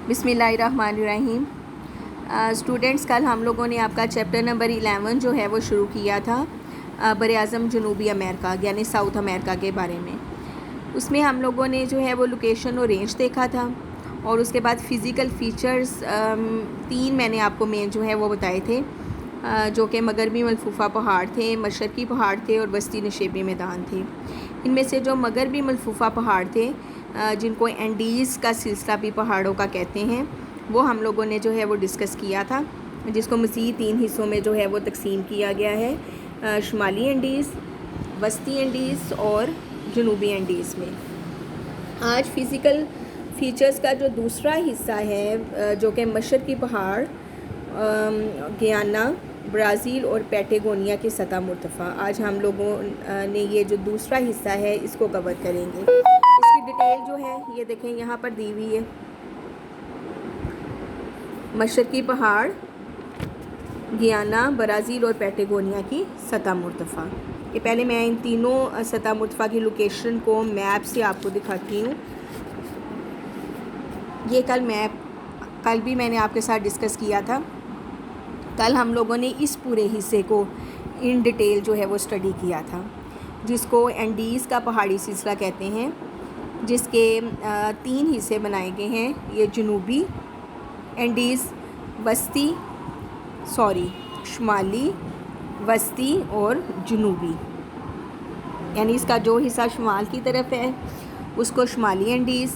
بسم اللہ الرحمن الرحیم۔ اسٹوڈنٹس، کل ہم لوگوں نے آپ کا چیپٹر نمبر 11 جو ہے وہ شروع کیا تھا بر اعظم جنوبی امریکہ یعنی ساؤتھ امریکہ کے بارے میں۔ اس میں ہم لوگوں نے جو ہے وہ لوکیشن اور رینج دیکھا تھا، اور اس کے بعد فزیکل فیچرز 3 میں نے آپ کو مین جو ہے وہ بتائے تھے، جو کہ مغربی ملفوفہ پہاڑ تھے، مشرقی پہاڑ تھے اور وسطی نشیبی میدان تھے۔ ان میں سے جو مغربی ملفوفہ پہاڑ تھے، جن کو اینڈیز کا سلسلہ بھی پہاڑوں کا کہتے ہیں، وہ ہم لوگوں نے جو ہے وہ ڈسکس کیا تھا، جس کو مزید 3 حصوں میں جو ہے وہ تقسیم کیا گیا ہے، شمالی اینڈیز، وسطی اینڈیز اور جنوبی اینڈیز میں۔ آج فزیکل فیچرز کا جو دوسرا حصہ ہے، جو کہ مشرقی پہاڑ، گیانا، برازیل اور پیٹاگونیا کی سطح مرتفع، آج ہم لوگوں نے یہ جو دوسرا حصہ ہے اس کو کور کریں گے۔ اس کی ڈیٹیل جو ہے یہ دیکھیں یہاں پر دی ہوئی ہے۔ مشرقی پہاڑ، گیانا، برازیل اور پیٹاگونیا کی سطح مرتفع۔ یہ پہلے میں ان تینوں سطح مرتفع کی لوکیشن کو میپ سے آپ کو دکھاتی ہوں۔ یہ کل بھی میں نے آپ کے ساتھ ڈسکس کیا تھا۔ کل ہم لوگوں نے اس پورے حصے کو ان ڈیٹیل جو ہے وہ اسٹڈی کیا تھا، جس کو اینڈیز کا پہاڑی سلسلہ کہتے ہیں، جس کے 3 حصے بنائے گئے ہیں۔ یہ جنوبی اینڈیز، شمالی، وسطی اور جنوبی، یعنی اس کا جو حصہ شمال کی طرف ہے اس کو شمالی اینڈیز،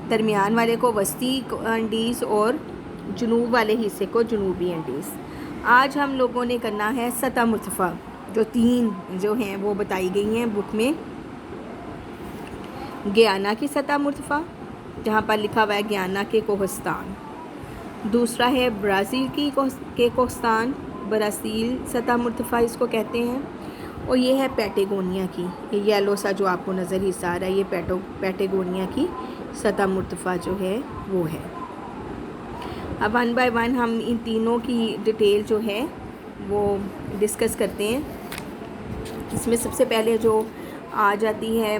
درمیان والے کو وسطی اینڈیز اور جنوب والے حصے کو جنوبی اینڈیز۔ آج ہم لوگوں نے کرنا ہے سطح مرتفع، جو 3 جو ہیں وہ بتائی گئی ہیں بک میں۔ گیانا کی سطح مرتفع، جہاں پر لکھا ہوا ہے گیانا کے کوہستان۔ دوسرا ہے برازیل کے کوہستان، برازیل سطح مرتفع اس کو کہتے ہیں۔ اور یہ ہے پیٹاگونیا کی، یہ یلو سا جو آپ کو نظر حصہ آ رہا ہے، یہ پیٹاگونیا کی سطح مرتفع جو ہے وہ ہے۔ اب 1 بائی 1 ہم ان تینوں کی ڈیٹیل جو ہے وہ ڈسکس کرتے ہیں۔ اس میں سب سے پہلے جو آ جاتی ہے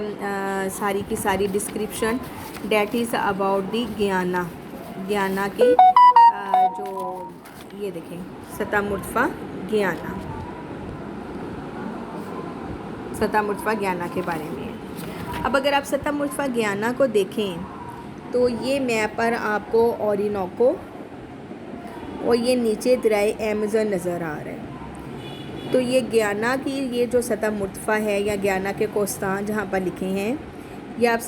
ساری کی ساری description, that is about the گیانا کی جو یہ دیکھیں سطح مرتفع گیانا کے بارے میں ہے۔ اب اگر آپ سطح مرتفع گیانا کو دیکھیں تو یہ میپ پر آپ کو اورینوکو اور یہ نیچے دریائے ایمیزن نظر آ رہا ہے۔ تو یہ گیانا کی یہ جو سطح مرتفع ہے یا گیانا کے کوہستان جہاں پر لکھے ہیں، یہ آپ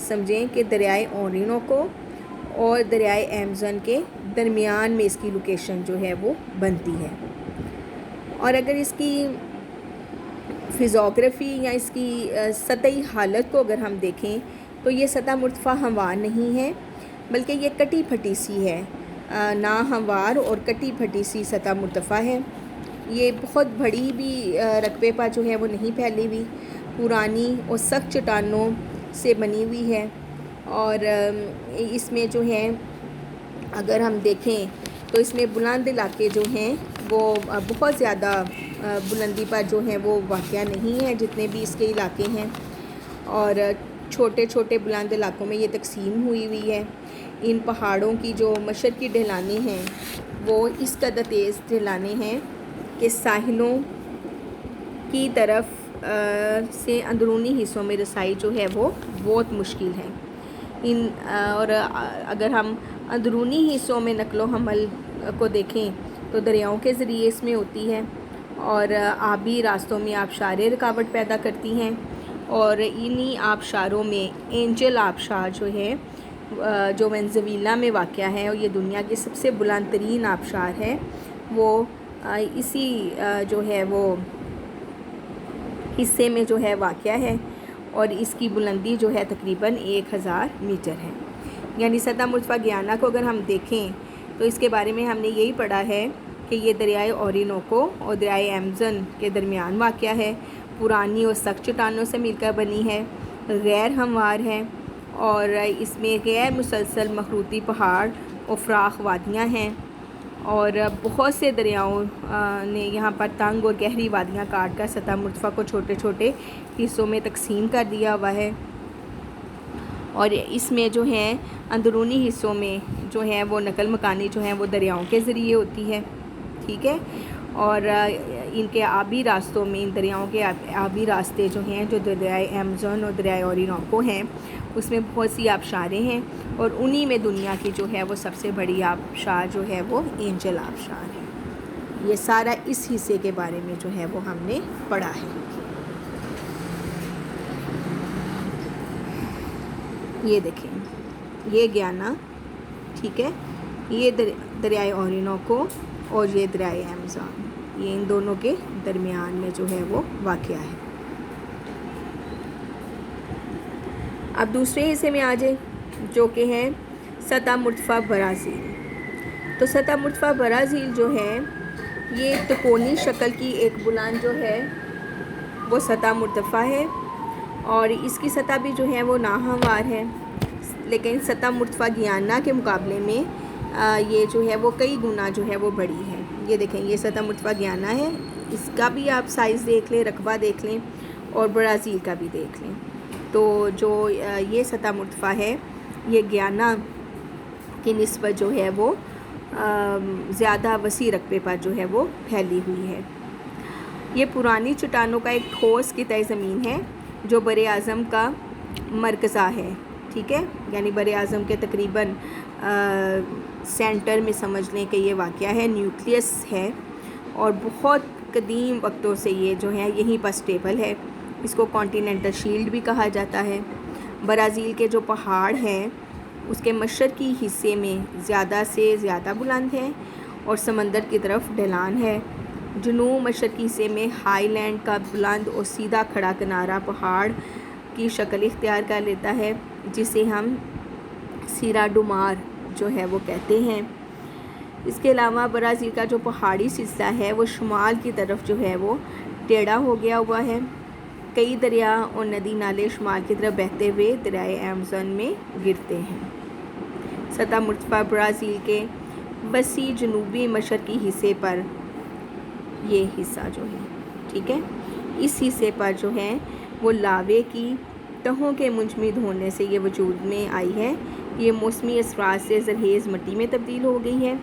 سمجھیں کہ دریائے اورینوکو اور دریائے ایمیزن کے درمیان میں اس کی لوکیشن جو ہے وہ بنتی ہے۔ اور اگر اس کی فزیوگرافی یا اس کی سطحی حالت کو اگر ہم دیکھیں تو یہ سطح مرتفع ہموار نہیں ہے، بلکہ یہ کٹی پھٹی سی ہے، ناہموار اور کٹی پھٹی سی سطح مرتفع ہے۔ یہ بہت بڑی بھی رقبے پر جو ہے وہ نہیں پھیلی ہوئی، پرانی اور سخت چٹانوں سے بنی ہوئی ہے۔ اور اس میں جو ہے اگر ہم دیکھیں تو اس میں بلند علاقے جو ہیں وہ بہت زیادہ بلندی پر جو ہیں وہ واقع نہیں ہیں، جتنے بھی اس کے علاقے ہیں، اور چھوٹے چھوٹے بلند علاقوں میں یہ تقسیم ہوئی ہے۔ ان پہاڑوں کی جو مشرقی ڈھلانیں ہیں وہ اس قدر تیز ڈھلانیں ہیں کہ ساحلوں کی طرف سے اندرونی حصوں میں رسائی جو ہے وہ بہت مشکل ہے۔ اور اگر ہم اندرونی حصوں میں نقل و حمل کو دیکھیں تو دریاؤں کے ذریعے اس میں ہوتی ہے، اور آبی راستوں میں آبشاریں رکاوٹ پیدا کرتی ہیں، اور انہی آبشاروں میں اینجل آبشار جو ہے جو وینزویلا میں واقع ہے، اور یہ دنیا کی سب سے بلند ترین آبشار ہے، وہ اسی جو ہے وہ حصے میں جو ہے واقع ہے، اور اس کی بلندی جو ہے تقریباً 1000 میٹر ہے۔ یعنی سطح مرتفع گیانا کو اگر ہم دیکھیں تو اس کے بارے میں ہم نے یہی پڑھا ہے کہ یہ دریائے اورینوکو اور دریائے ایمیزن کے درمیان واقع ہے، پرانی اور سخت چٹانوں سے مل کر بنی ہے، غیر ہموار ہے، اور اس میں غیر مسلسل مخروطی پہاڑ اور فراخ وادیاں ہیں، اور بہت سے دریاؤں نے یہاں پر تنگ اور گہری وادیاں کاٹ کر سطح مرتفع کو چھوٹے چھوٹے حصوں میں تقسیم کر دیا ہوا ہے۔ اور اس میں جو ہے اندرونی حصوں میں جو ہے وہ نقل مکانی جو ہے وہ دریاؤں کے ذریعے ہوتی ہے، ٹھیک ہے. اور ان کے آبی راستوں میں، ان دریاؤں کے آبی راستے جو ہیں، جو دریائے ایمزون اور دریائے اورینوکو ہیں، اس میں بہت سی آبشاریں ہیں، اور انہی میں دنیا کی جو ہے وہ سب سے بڑی آبشار جو ہے وہ اینجل آبشار ہے. یہ سارا اس حصے کے بارے میں جو ہے وہ ہم نے پڑھا ہے. یہ دیکھیں، یہ گیانا، ٹھیک ہے، یہ دریائے اورینوکو اور یہ دریائے ایمزون، یہ ان دونوں کے درمیان میں جو ہے وہ واقع ہے. اب دوسرے حصے میں آ جائیں، جو کہ ہے سطح مرتفع برازیل. تو سطح مرتفع برازیل جو ہے یہ تکونی شکل کی ایک بلند جو ہے وہ سطح مرتفع ہے، اور اس کی سطح بھی جو ہے وہ ناہموار ہے، لیکن سطح مرتفع گیانا کے مقابلے میں یہ جو ہے وہ کئی گنا جو ہے وہ بڑی ہے. یہ دیکھیں، یہ سطح مرتفع گیانا ہے، اس کا بھی آپ سائز دیکھ لیں، رقبہ دیکھ لیں، اور برازیل کا بھی دیکھ لیں. تو جو یہ سطح مرتفع ہے یہ گیانا کی نسبت جو ہے وہ زیادہ وسیع رقبے پر جو ہے وہ پھیلی ہوئی ہے. یہ پرانی چٹانوں کا ایک ٹھوس قطعہ زمین ہے جو بر اعظم کا مرکزہ ہے، ٹھیک ہے، یعنی بر اعظم کے تقریباً سینٹر میں سمجھ لیں کہ یہ واقعہ ہے، نیوکلیس ہے، اور بہت قدیم وقتوں سے یہ جو ہے یہیں پر اسٹیبل ہے. اس کو کانٹیننٹل شیلڈ بھی کہا جاتا ہے. برازیل کے جو پہاڑ ہیں اس کے مشرقی حصے میں زیادہ سے زیادہ بلند ہیں اور سمندر کی طرف ڈھلان ہے. جنوب مشرقی حصے میں ہائی لینڈ کا بلند اور سیدھا کھڑا کنارہ پہاڑ کی شکل اختیار کر لیتا ہے، جسے ہم سیرا ڈو مار جو ہے وہ کہتے ہیں. اس کے علاوہ برازیل کا جو پہاڑی سلسلہ ہے وہ شمال کی طرف جو ہے وہ ٹیڑھا ہو گیا ہوا ہے. کئی دریا اور ندی نالے شمال کی طرف بہتے ہوئے دریائے ایمزون میں گرتے ہیں. سطح مرتفع برازیل کے وسیع جنوبی مشرقی حصے پر یہ حصہ جو ہے، ٹھیک ہے، اس حصے پر جو ہے وہ لاوے کی تہوں کے منجمد ہونے سے یہ وجود میں آئی ہے. یہ موسمی اثرات سے زرخیز مٹی میں تبدیل ہو گئی ہے.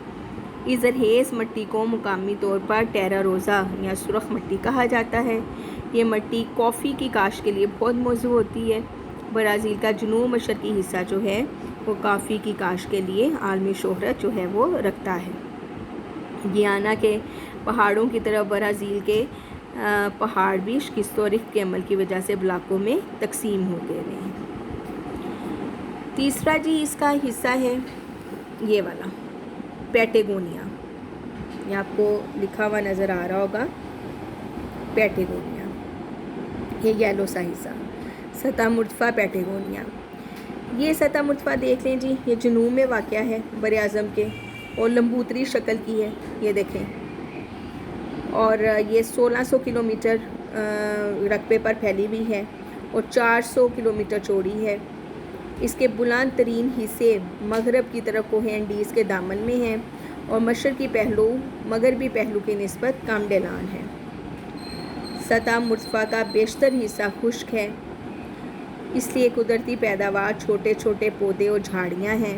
اس زرخیز مٹی کو مقامی طور پر ٹیرا روزا یا سرخ مٹی کہا جاتا ہے. یہ مٹی کافی کی کاشت کے لیے بہت موزوں ہوتی ہے. برازیل کا جنوب مشرقی حصہ جو ہے وہ کافی کی کاشت کے لیے عالمی شہرت جو ہے وہ رکھتا ہے. گیانا کے پہاڑوں کی طرف برازیل کے پہاڑ بھی شکست و رفت کے عمل کی وجہ سے بلاکوں میں تقسیم ہو گئے ہیں. تیسرا جی اس کا حصہ ہے یہ والا پیٹاگونیا. یہ آپ کو لکھا ہوا نظر آ رہا ہوگا، پیٹاگونیا، یہ یلو سا حصہ، سطح مرتفع پیٹاگونیا. یہ سطح مرتفع دیکھ لیں جی، یہ جنوب میں واقع ہے بر اعظم کے، اور لمبوتری شکل کی ہے، یہ دیکھیں، اور یہ 1600 کلومیٹر رقبے پر پھیلی ہوئی ہے اور 400 کلومیٹر چوڑی ہے. اس کے بلند ترین حصے مغرب کی طرف کوہ انڈیز کے دامن میں ہیں اور مشرقی پہلو مغربی پہلو کی نسبت کم ڈھلان ہے. سطح مرتفع کا بیشتر حصہ خشک ہے، اس لیے قدرتی پیداوار چھوٹے چھوٹے پودے اور جھاڑیاں ہیں.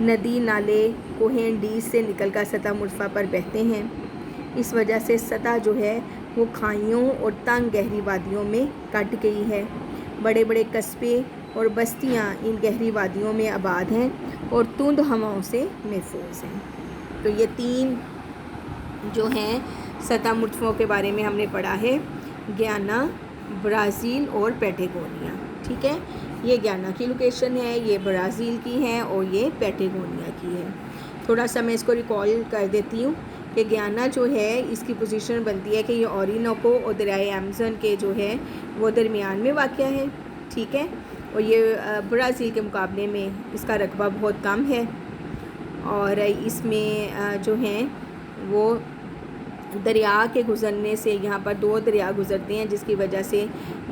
ندی نالے کوہ انڈیز سے نکل کر سطح مرتفع پر بہتے ہیں. اس وجہ سے سطح جو ہے وہ کھائیوں اور تنگ گہری وادیوں میں کٹ گئی ہے. بڑے بڑے قصبے اور بستیاں ان گہری وادیوں میں آباد ہیں اور تند ہواؤں سے محفوظ ہیں. تو یہ تین جو ہیں سطح مرتفعوں کے بارے میں ہم نے پڑھا ہے، گیانا، برازیل اور پیٹاگونیا، ٹھیک ہے. یہ گیانا کی لوکیشن ہے، یہ برازیل کی ہے، اور یہ پیٹاگونیا کی ہے. تھوڑا سا میں اس کو ریکال کر دیتی ہوں کہ گیانا جو ہے اس کی پوزیشن بنتی ہے کہ یہ اورینوکو اور دریائے ایمزون کے جو ہے وہ درمیان میں واقع ہے، ٹھیک ہے، اور یہ برازیل کے مقابلے میں اس کا رقبہ بہت کم ہے، اور اس میں جو ہیں وہ دریا کے گزرنے سے یہاں پر 2 دریا گزرتے ہیں، جس کی وجہ سے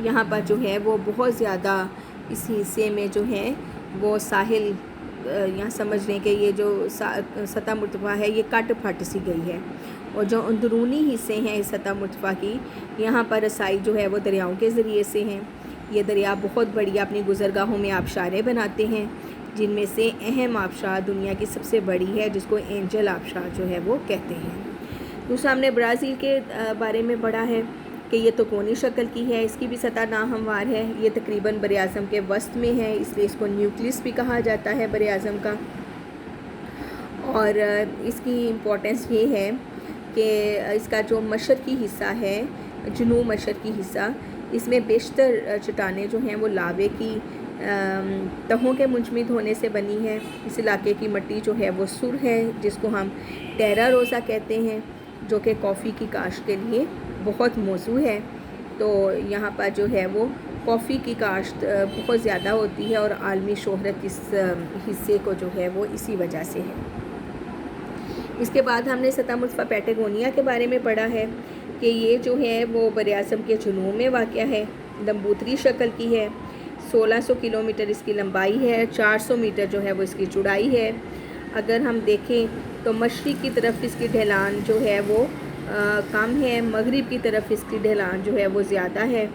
یہاں پر جو ہے وہ بہت زیادہ اس حصے میں جو ہے وہ ساحل، یہاں سمجھ لیں کہ یہ جو سطح مرتفع ہے یہ کٹ پھٹ سی گئی ہے، اور جو اندرونی حصے ہیں اس سطح مرتفع کی، یہاں پر رسائی جو ہے وہ دریاؤں کے ذریعے سے ہیں. یہ دریا بہت بڑی اپنی گزرگاہوں میں آبشاریں بناتے ہیں، جن میں سے اہم آبشار دنیا کی سب سے بڑی ہے جس کو اینجل آبشار جو ہے وہ کہتے ہیں۔ دوسرا ہم نے برازیل کے بارے میں پڑھا ہے کہ یہ تو کونی شکل کی ہے، اس کی بھی سطح ناہموار ہے، یہ تقریباً بر اعظم کے وسط میں ہے، اس لیے اس کو نیوکلس بھی کہا جاتا ہے بر اعظم کا۔ اور اس کی امپورٹنس یہ ہے کہ اس کا جو مشرقی حصہ ہے، جنوب مشرقی حصہ، اس میں بیشتر چٹانیں جو ہیں وہ لاوے کی تہوں کے منجمد ہونے سے بنی ہے۔ اس علاقے کی مٹی جو ہے وہ سر ہے، جس کو ہم ٹیرا روزا کہتے ہیں، جو کہ کافی کی کاشت کے لیے بہت موزوں ہے۔ تو یہاں پر جو ہے وہ کافی کی کاشت بہت زیادہ ہوتی ہے، اور عالمی شہرت اس حصے کو جو ہے وہ اسی وجہ سے ہے۔ اس کے بعد ہم نے سطح مرتفع پیٹاگونیا کے بارے میں پڑھا ہے کہ یہ جو ہے وہ بر اعظم کے جنوب میں واقع ہے، لمبوتری شکل کی ہے، 1600 کلومیٹر اس کی لمبائی ہے، 400 میٹر جو ہے وہ اس کی چوڑائی ہے۔ اگر ہم دیکھیں تو مشرق کی طرف اس کی ڈھلان جو ہے وہ کم ہے، مغرب کی طرف اس کی ڈھلان جو ہے وہ زیادہ ہے،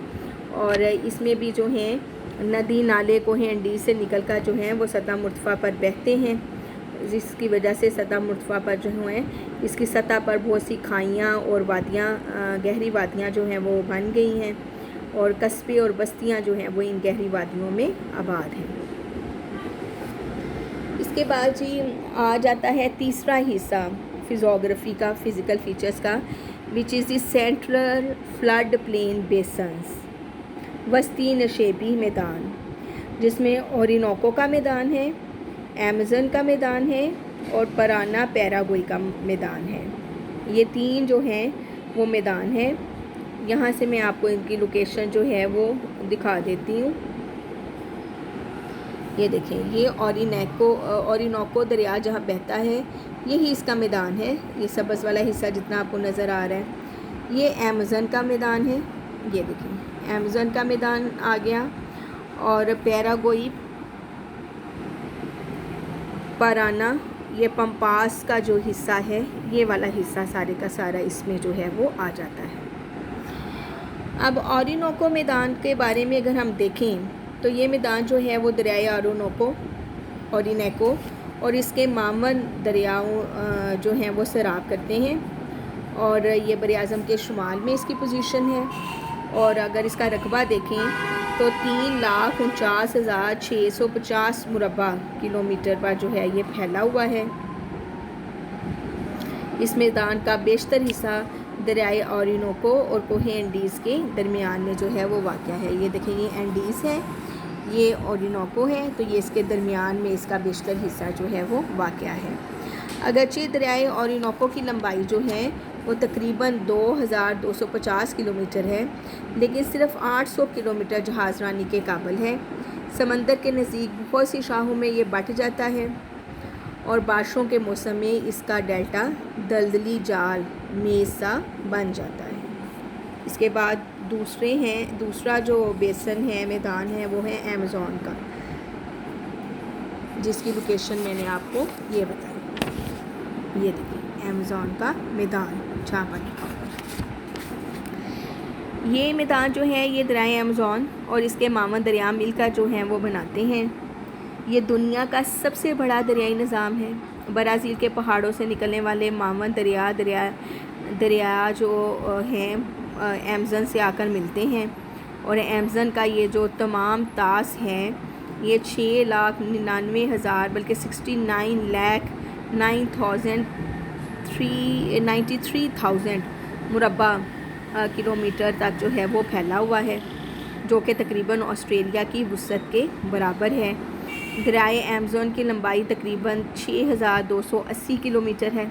اور اس میں بھی جو ہیں ندی نالے کوہ انڈیز سے نکل کر جو ہیں وہ سطح مرتفع پر بہتے ہیں، جس کی وجہ سے سطح مرتفع پر جو ہیں اس کی سطح پر بہت سی کھائیاں اور وادیاں، گہری وادیاں جو ہیں وہ بن گئی ہیں، اور قصبے اور بستیاں جو ہیں وہ ان گہری وادیوں میں آباد ہیں۔ اس کے بعد جی آ جاتا ہے تیسرا حصہ فزیوگرافی کا، فزیکل فیچرز کا، وچ از دی سینٹرل فلڈ پلین بیسنز، وسطی نشیبی میدان، جس میں اورینوکو کا میدان ہے، ایمیزن کا میدان ہے، اور پرانا پیراگوئی کا میدان ہے۔ یہ تین جو ہیں وہ میدان ہیں۔ یہاں سے میں آپ کو ان کی لوکیشن جو ہے وہ دکھا دیتی ہوں۔ یہ دیکھیں، یہ اورینوکو دریا جہاں بہتا ہے یہی اس کا میدان ہے، یہ سبز والا حصہ جتنا آپ کو نظر آ رہا ہے۔ یہ ایمیزن کا میدان ہے، یہ دیکھیں ایمیزن کا میدان آ گیا، اور پیراگوئی، پارانا، یہ پمپاس کا جو حصہ ہے، یہ والا حصہ سارے کا سارا اس میں جو ہے وہ آ جاتا ہے۔ اب اورینوکو میدان کے بارے میں اگر ہم دیکھیں تو یہ میدان جو ہے وہ دریائے اورینوکو اور اس کے معاون دریاؤں جو ہیں وہ سیراب کرتے ہیں، اور یہ بر اعظم کے شمال میں اس کی پوزیشن ہے۔ اور اگر اس کا رقبہ دیکھیں تو 3,49,650 مربع کلومیٹر پر جو ہے یہ پھیلا ہوا ہے۔ اس میدان کا بیشتر حصہ دریائے اورینوکو اور کوہ انڈیز کے درمیان میں جو ہے وہ واقع ہے۔ یہ دیکھیں، یہ انڈیز ہے، یہ اورینوکو ہے، تو یہ اس کے درمیان میں اس کا بیشتر حصہ جو ہے وہ واقع ہے۔ اگرچہ دریائے اورینوکو کی لمبائی جو ہے وہ تقریباً 2,250 کلومیٹر ہے، لیکن صرف 800 کلومیٹر جہاز رانی کے قابل ہے۔ سمندر کے نزدیک بہت سی شاہوں میں یہ بٹ جاتا ہے، اور بارشوں کے موسم میں اس کا ڈیلٹا دلدلی جال میز سا بن جاتا ہے۔ اس کے بعد دوسرا جو بیسن ہے، میدان ہے، وہ ہے ایمیزون کا، جس کی لوکیشن میں نے آپ کو یہ بتائی۔ یہ دیکھیں ایمیزون کا میدان جہاں پر لکھا ہوا ہے۔ یہ میدان جو ہے یہ دریائے ایمیزون اور اس کے معاون دریا مل کر جو ہیں وہ بناتے ہیں۔ یہ دنیا کا سب سے بڑا دریائی نظام ہے۔ برازیل کے پہاڑوں سے نکلنے والے معاون دریا جو ہیں ایمیزن سے آ کر ملتے ہیں، اور ایمیزن کا یہ جو تمام طاس ہیں یہ 6,99,000 بلکہ 69,93,000 مربع کلومیٹر تک جو ہے وہ پھیلا ہوا ہے، جو کہ تقریباً آسٹریلیا کی وسعت کے برابر ہے۔ دریائے ایمیزن کی لمبائی تقریباً 6,280 کلومیٹر ہے،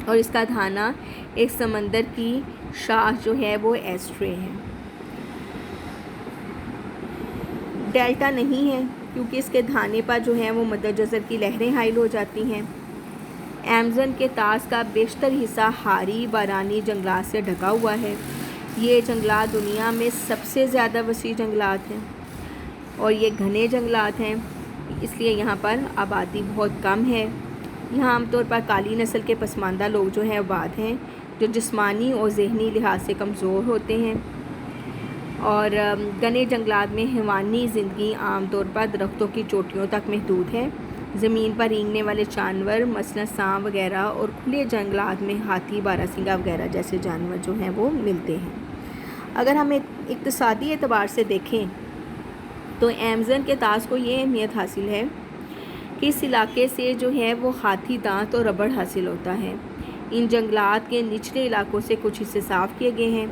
اور اس کا دھانا ایک سمندر کی شاہ جو ہے وہ ایسٹرے ہے۔ ڈیلٹا نہیں ہے کیونکہ اس کے دھانے پر جو ہے وہ مد جزر کی لہریں حائل ہو جاتی ہیں۔ ایمیزن کے طاس کا بیشتر حصہ حاری بارانی جنگلات سے ڈھکا ہوا ہے۔ یہ جنگلات دنیا میں سب سے زیادہ وسیع جنگلات ہیں، اور یہ گھنے جنگلات ہیں، اس لیے یہاں پر آبادی بہت کم ہے۔ یہاں عام طور پر کالی نسل کے پسماندہ لوگ جو ہیں آباد ہیں، جو جسمانی اور ذہنی لحاظ سے کمزور ہوتے ہیں، اور گھنے جنگلات میں حیوانی زندگی عام طور پر درختوں کی چوٹیوں تک محدود ہے۔ زمین پر رینگنے والے جانور مثلا سانپ وغیرہ اور کھلے جنگلات میں ہاتھی، باراسنگا وغیرہ جیسے جانور جو ہیں وہ ملتے ہیں۔ اگر ہم اقتصادی اعتبار سے دیکھیں تو ایمازون کے طاس کو یہ اہمیت حاصل ہے کہ اس علاقے سے جو ہے وہ ہاتھی دانت اور ربڑ حاصل ہوتا ہے۔ ان جنگلات کے نچلے علاقوں سے کچھ حصے صاف کیے گئے ہیں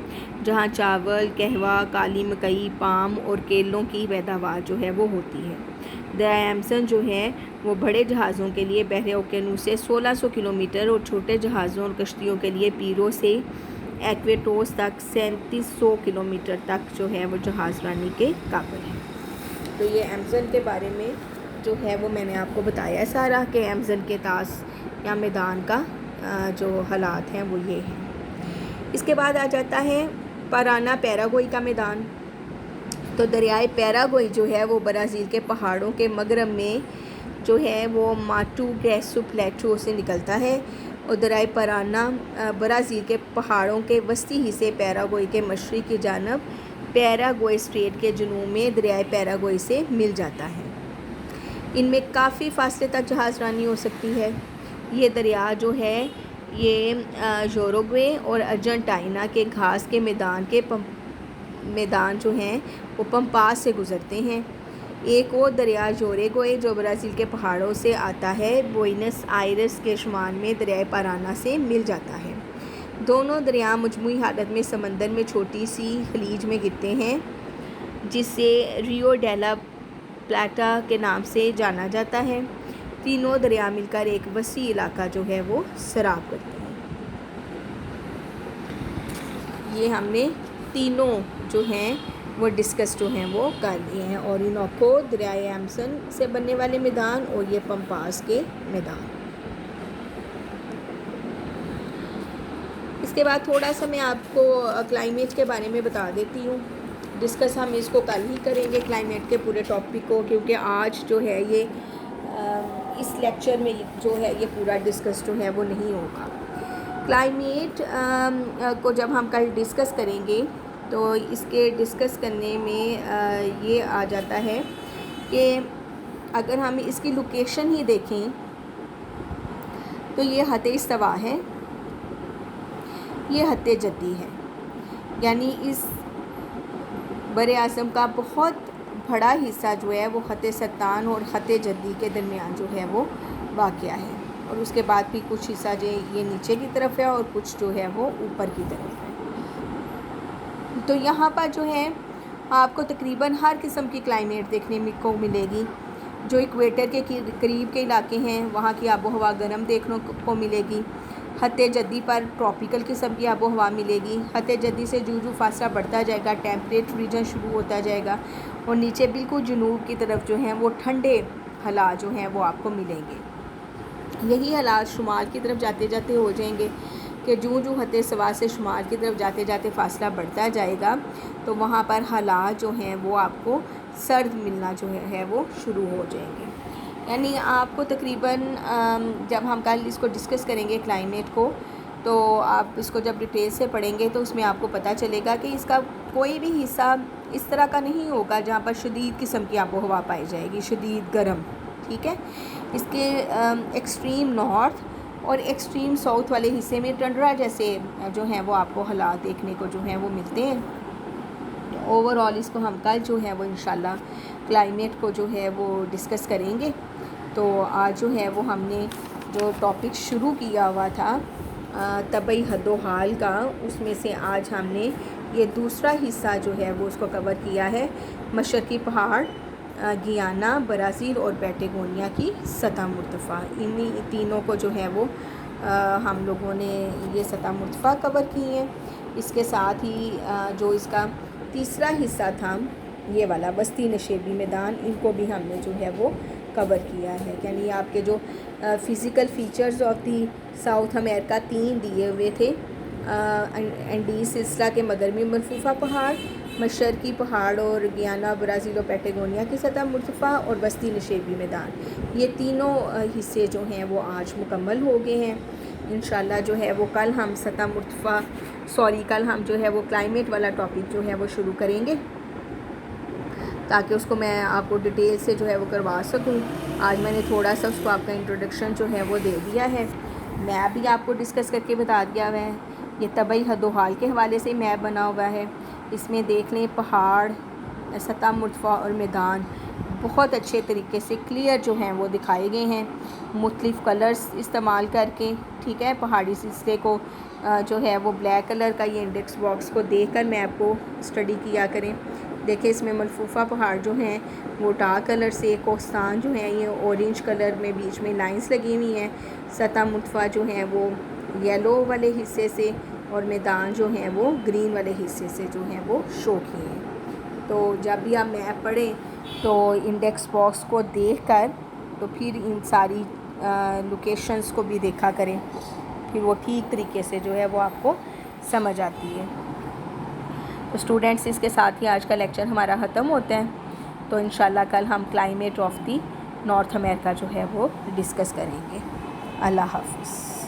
جہاں چاول، قہوہ، کالی مکئی، پام اور کیلوں کی پیداوار جو ہے وہ ہوتی ہے۔ دریائے ایمازون جو ہے وہ بڑے جہازوں کے لیے بحر اوقیانوس سے 1600 کلومیٹر اور چھوٹے جہازوں اور کشتیوں کے لیے پیرو سے ایکویٹوس تک 3700 کلومیٹر تک جو ہے وہ جہاز رانی کے قابل ہے۔ تو یہ ایمازون کے بارے میں جو ہے وہ میں نے آپ کو بتایا ہے سارا کہ ایمازون کے طاس یا میدان کا جو حالات ہیں وہ یہ ہیں۔ اس کے بعد آ جاتا ہے پارانا پیراگوئی کا میدان۔ تو دریائے پیراگوئی جو ہے وہ برازیل کے پہاڑوں کے مغرب میں جو ہے وہ ماٹو گریسو پلیٹو سے نکلتا ہے اور دریائے پارانا برازیل کے پہاڑوں کے وسطی حصے پیراگوئی کے مشرق کی جانب پیراگوئی اسٹریٹ کے جنوب میں دریائے پیراگوئی سے مل جاتا ہے۔ ان میں کافی فاصلے تک جہاز رانی ہو سکتی ہے۔ یہ دریا جو ہے یہ یوروگوے اور ارجنٹائنا کے گھاس کے میدان جو ہیں وہ پمپاس سے گزرتے ہیں۔ ایک اور دریا یوروگوے جو برازیل کے پہاڑوں سے آتا ہے بوئنس آئرس کے شمال میں دریائے پارانا سے مل جاتا ہے۔ دونوں دریا مجموعی حالت میں سمندر میں چھوٹی سی خلیج میں گرتے ہیں جسے ریو ڈیلا پلاٹا کے نام سے جانا جاتا ہے۔ تینوں دریا مل کر ایک وسیع علاقہ جو ہے وہ سراب کرتے ہیں۔ یہ ہم نے تینوں جو ہیں وہ ڈسکس جو ہیں وہ کر لیے ہیں، اورینوکو، دریائے ایمازون سے بننے والے میدان اور یہ پمپاس کے میدان۔ اس کے بعد تھوڑا سا میں آپ کو کلائمیٹ کے بارے میں بتا دیتی ہوں۔ ڈسکس ہم اس کو کل ہی کریں گے کلائمیٹ کے پورے ٹاپک کو، کیونکہ آج جو ہے یہ اس لیکچر میں جو ہے یہ پورا ڈسکس جو ہے وہ نہیں ہوگا۔ کلائمیٹ کو جب ہم کل ڈسکس کریں گے تو اس کے ڈسکس کرنے میں یہ آ جاتا ہے کہ اگر ہم اس کی لوکیشن ہی دیکھیں تو یہ خط استوا ہے، یہ خط جدی ہے، یعنی اس بر اعظم کا بہت بڑا حصہ جو ہے وہ خط ستان اور خط جدی کے درمیان جو ہے وہ واقع ہے، اور اس کے بعد بھی کچھ حصہ جو یہ نیچے کی طرف ہے اور کچھ جو ہے وہ اوپر کی طرف ہے۔ تو یہاں پر جو ہے آپ کو تقریباً ہر قسم کی کلائمیٹ دیکھنے کو ملے گی۔ جو ایکویٹر کے قریب کے علاقے ہیں وہاں کی آب و ہوا گرم دیکھنے کو ملے گی۔ خط جدی پر ٹراپیکل قسم کی آب و ہوا ملے گی۔ خط جدی سے جو فاصلہ بڑھتا جائے گا ٹیمپریٹ ریجن شروع ہوتا جائے گا، اور نیچے بالکل جنوب کی طرف جو ہیں وہ ٹھنڈے حالات جو ہیں وہ آپ کو ملیں گے۔ یہی حالات شمال کی طرف جاتے جاتے ہو جائیں گے کہ جو خط استوا سے شمال کی طرف جاتے جاتے فاصلہ بڑھتا جائے گا تو وہاں پر حالات جو ہیں وہ آپ کو سرد ملنا جو ہے وہ شروع ہو جائیں گے۔ یعنی آپ کو تقریباً جب ہم کل اس کو ڈسکس کریں گے کلائمیٹ کو تو آپ اس کو جب ڈیٹیل سے پڑھیں گے تو اس میں آپ کو پتہ چلے گا کہ اس کا کوئی بھی حصہ اس طرح کا نہیں ہوگا جہاں پر شدید قسم کی آب و ہوا پائی جائے گی، شدید گرم، ٹھیک ہے۔ اس کے ایکسٹریم نارتھ اور ایکسٹریم ساؤتھ والے حصے میں ٹنڈرا جیسے جو ہیں وہ آپ کو حالات دیکھنے کو جو ہیں وہ ملتے ہیں۔ اوور آل اس کو ہم کل جو ہے وہ انشاءاللہ کلائمیٹ کو جو ہے وہ ڈسکس کریں گے۔ تو آج جو ہے وہ ہم نے جو ٹاپک شروع کیا ہوا تھا طبعی حد و حال کا، اس میں سے آج ہم نے یہ دوسرا حصہ جو ہے وہ اس کو کور کیا ہے، مشرقی پہاڑ، گیانا، برازیل اور پیٹاگونیا کی سطح مرتفع۔ انہی تینوں کو جو ہے وہ ہم لوگوں نے یہ سطح مرتفع کور کی ہیں۔ اس کے ساتھ ہی جو اس کا تیسرا حصہ تھا یہ والا وسطی نشیبی میدان، ان کو بھی ہم نے جو ہے وہ کور کیا ہے۔ یعنی آپ کے جو physical features of the South America 3 دیے ہوئے تھے، اینڈیز سلسلہ کے مغربی مرفوفہ پہاڑ، مشرقی پہاڑ اور گیانا، برازیل اور پیٹاگونیا کی سطح مرتفع اور وسطی نشیبی میدان، یہ تینوں حصے جو ہیں وہ آج مکمل ہو گئے ہیں۔ انشاءاللہ جو ہے وہ کل ہم سطح مرتفع کل ہم جو ہے وہ کلائمیٹ والا ٹاپک جو ہے وہ شروع کریں گے، تاکہ اس کو میں آپ کو ڈیٹیل سے جو ہے وہ کروا سکوں۔ آج میں نے تھوڑا سا اس کو آپ کا انٹروڈکشن جو ہے وہ دے دیا ہے، میپ بھی آپ کو ڈسکس کر کے بتا دیا ہوا ہے۔ یہ طبعی حد و حال کے حوالے سے میپ بنا ہوا ہے، اس میں دیکھ لیں پہاڑ، سطح مرتفع اور میدان بہت اچھے طریقے سے کلیئر جو ہیں وہ دکھائے گئے ہیں، مختلف کلرز استعمال کر کے، ٹھیک ہے۔ پہاڑی سلسلے کو جو ہے وہ بلیک کلر کا یہ انڈیکس باکس کو دیکھ کر میپ کو اسٹڈی کیا کریں۔ دیکھیں اس میں ملفوفہ پہاڑ جو ہیں وہ ڈارک کلر سے، کوہستان جو ہیں یہ اورنج کلر میں بیچ میں لائنز لگی ہوئی ہیں، سطح مرتفع جو ہیں وہ یلو والے حصے سے، اور میدان جو ہیں وہ گرین والے حصے سے جو ہیں وہ شو کیے ہیں۔ تو جب بھی آپ میپ پڑھیں تو انڈیکس باکس کو دیکھ کر تو پھر ان ساری لوکیشنز کو بھی دیکھا کریں، پھر وہ ٹھیک طریقے سے جو ہے وہ آپ کو سمجھ آتی ہے۔ تو اسٹوڈنٹس اس کے ساتھ ہی آج کا لیکچر ہمارا ختم ہوتا ہے، تو انشاءاللہ کل ہم کلائمیٹ آف دی نارتھ امریکہ جو ہے وہ ڈسکس کریں گے۔ اللہ حافظ۔